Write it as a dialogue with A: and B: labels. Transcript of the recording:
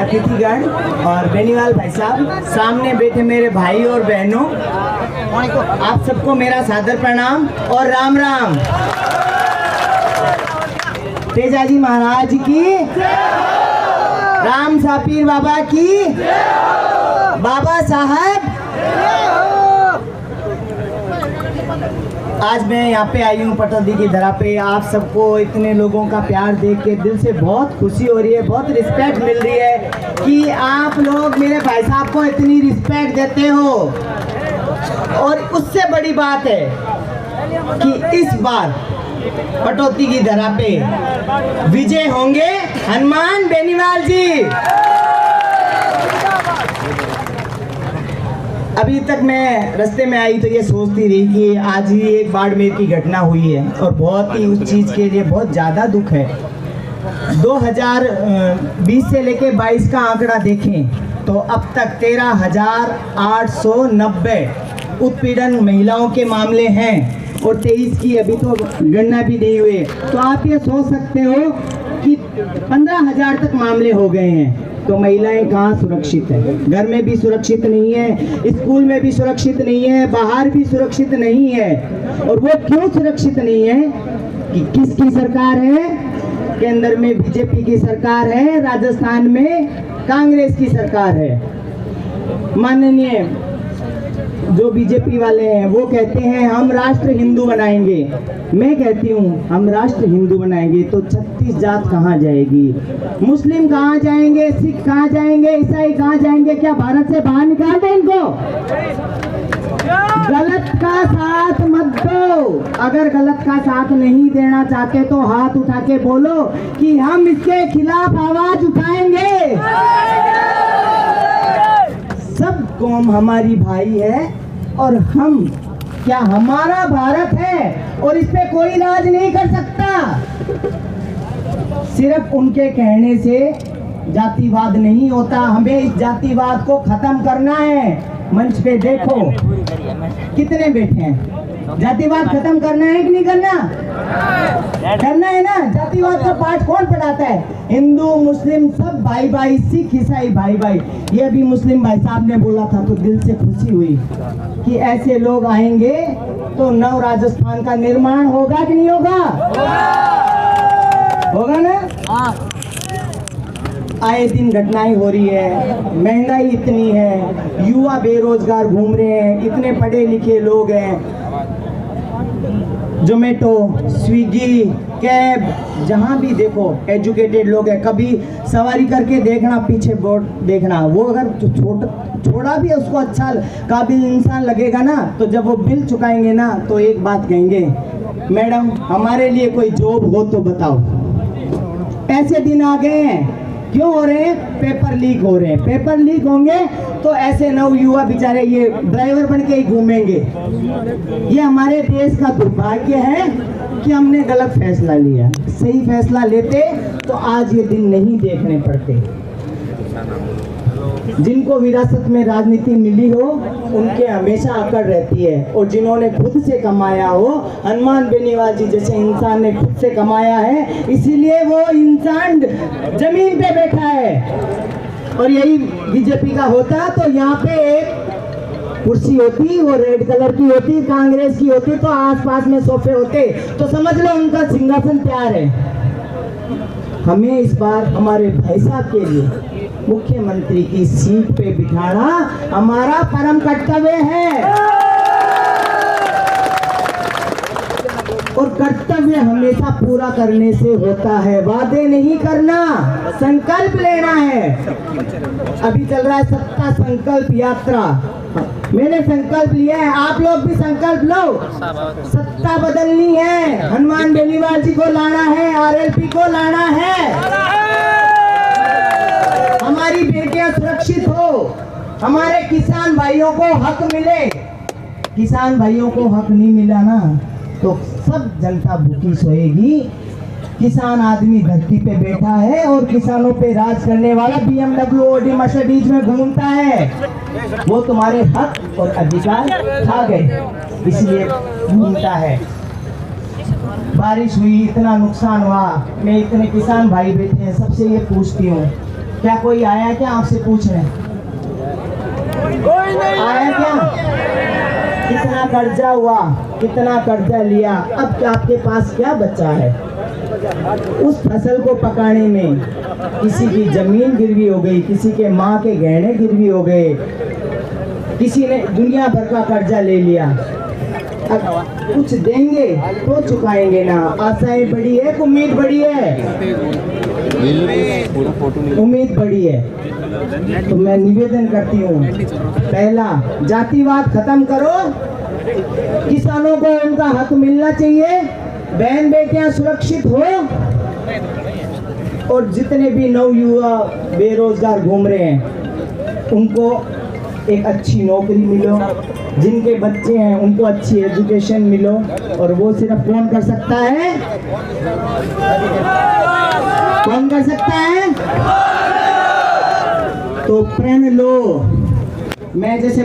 A: अतिथिगण और बेनीवाल भाई साहब, सामने बैठे मेरे भाई और बहनों, आप सबको मेरा सादर प्रणाम और राम राम। तेजाजी महाराज की, राम सापीर बाबा की, बाबा साहब। आज मैं यहाँ पे आई हूँ पटौदी की धरा पे। आप सबको इतने लोगों का प्यार देख के दिल से बहुत खुशी हो रही है, बहुत रिस्पेक्ट मिल रही है कि आप लोग मेरे भाई साहब को इतनी रिस्पेक्ट देते हो। और उससे बड़ी बात है कि इस बार पटौदी की धरा पे विजय होंगे हनुमान बेनीवाल जी। अभी तक मैं रास्ते में आई तो ये सोचती रही कि आज ही एक बाड़मेर की घटना हुई है और बहुत ही उस चीज़ के लिए बहुत ज़्यादा दुख है। 2020 से लेके 22 का आंकड़ा देखें तो अब तक 13,890 उत्पीड़न महिलाओं के मामले हैं और 23 की अभी तो गणना भी नहीं हुई। तो आप ये सोच सकते हो कि 15,000 तक मामले हो गए हैं। तो महिलाएं कहाँ सुरक्षित है? घर में भी सुरक्षित नहीं है, स्कूल में भी सुरक्षित नहीं है, बाहर भी सुरक्षित नहीं है। और वो क्यों सुरक्षित नहीं है? कि किसकी सरकार है? केंद्र में बीजेपी की सरकार है, राजस्थान में कांग्रेस की सरकार है। माननीय जो बीजेपी वाले हैं वो कहते हैं हम राष्ट्र हिंदू बनाएंगे। मैं कहती हूँ हम राष्ट्र हिंदू बनाएंगे तो 36 जात कहाँ जाएगी? मुस्लिम कहाँ जाएंगे? सिख कहाँ जाएंगे? ईसाई कहाँ जाएंगे? क्या भारत से बाहर निकाल दें इनको? गलत का साथ मत दो। अगर गलत का साथ नहीं देना चाहते तो हाथ उठा के बोलो कि हम इसके खिलाफ आवाज उठाएंगे। सब कौम हमारी भाई है और हम क्या हमारा भारत है और इस पे कोई राज नहीं कर सकता। सिर्फ उनके कहने से जातिवाद नहीं होता, हमें इस जातिवाद को खत्म करना है। मंच पे देखो कितने बैठे हैं। जातिवाद खत्म करना है कि नहीं करना? करना है ना। जातिवाद का पाठ कौन पढ़ाता है? हिंदू मुस्लिम सब भाई भाई, सिख ईसाई भाई भाई। ये अभी मुस्लिम भाई साहब ने बोला था तो दिल से खुशी हुई कि ऐसे लोग आएंगे तो नव राजस्थान का निर्माण होगा कि नहीं होगा? होगा ना। आए दिन घटनाएं हो रही है, महंगाई इतनी है, युवा बेरोजगार घूम रहे हैं, इतने पढ़े लिखे लोग हैं। जोमेटो, स्विगी, कैब, जहाँ भी देखो एजुकेटेड लोग हैं। कभी सवारी करके देखना, पीछे बोर्ड देखना, वो अगर छोड़ा भी उसको अच्छा काबिल इंसान लगेगा ना, तो जब वो बिल चुकाएंगे ना तो एक बात कहेंगे, मैडम हमारे लिए कोई जॉब हो तो बताओ। ऐसे दिन आ गए हैं। क्यों हो रहे हैं? पेपर लीक हो रहे हैं। पेपर लीक होंगे तो ऐसे नव युवा बेचारे ये ड्राइवर बन के ही घूमेंगे। ये हमारे देश का दुर्भाग्य है कि हमने गलत फैसला लिया। सही फैसला लेते तो आज ये दिन नहीं देखने पड़ते। जिनको विरासत में राजनीति मिली हो उनके हमेशा अकड़ रहती है, और जिन्होंने खुद से कमाया हो, हनुमान बेनीवाल जी जैसे इंसान ने खुद से कमाया है, इसीलिए वो इंसान जमीन पे बैठा है। और यही बीजेपी का होता तो यहाँ पे एक कुर्सी होती, वो रेड कलर की होती, कांग्रेस की होती तो आसपास में सोफे होते, तो समझ लो उनका सिंहासन तैयार है। हमें इस बार हमारे भाई साहब के लिए मुख्यमंत्री की सीट पे बिठाना हमारा परम कर्तव्य है। और कर्तव्य हमेशा पूरा करने से होता है, वादे नहीं करना, संकल्प लेना है। अभी चल रहा है सत्ता संकल्प यात्रा। मैंने संकल्प लिया है, आप लोग भी संकल्प लो। सत्ता बदलनी है, हनुमान बेनीवाल जी को लाना है, आरएलपी को लाना है। हमारी बेटियां सुरक्षित हो, हमारे किसान भाइयों को हक मिले। किसान भाइयों को हक नहीं मिला ना तो सब जनता भूखी सोएगी। किसान आदमी धरती पे बैठा है और किसानों पे राज करने वाला BMW ऑडी मर्सिडीज में घूमता है। वो तुम्हारे हक और अधिकार खा गए, इसलिए घूमता है। बारिश हुई, इतना नुकसान हुआ, मैं इतने किसान भाई बैठे हैं, सबसे ये पूछती हूँ क्या कोई आया क्या आपसे पूछने? कोई नहीं आया क्या? कितना कर्जा हुआ, कितना कर्जा लिया, अब क्या आपके पास क्या बचा है? उस फसल को पकाने में किसी की जमीन गिरवी हो गई, किसी के माँ के गहने गिरवी हो गए, किसी ने दुनिया भर का कर्जा ले लिया। अब कुछ देंगे तो चुकाएंगे ना। आशाएं बड़ी है, उम्मीद बड़ी है, उम्मीद बड़ी है। तो मैं निवेदन करती हूँ, पहला जातिवाद खत्म करो, किसानों को उनका हक मिलना चाहिए, बहन बेटियां सुरक्षित हो, और जितने भी नवयुवा बेरोजगार घूम रहे हैं उनको एक अच्छी नौकरी मिलो, जिनके बच्चे हैं उनको अच्छी एजुकेशन मिलो। और वो सिर्फ कौन कर सकता है? कौन कर सकता है? तो प्रण लो। मैं जैसे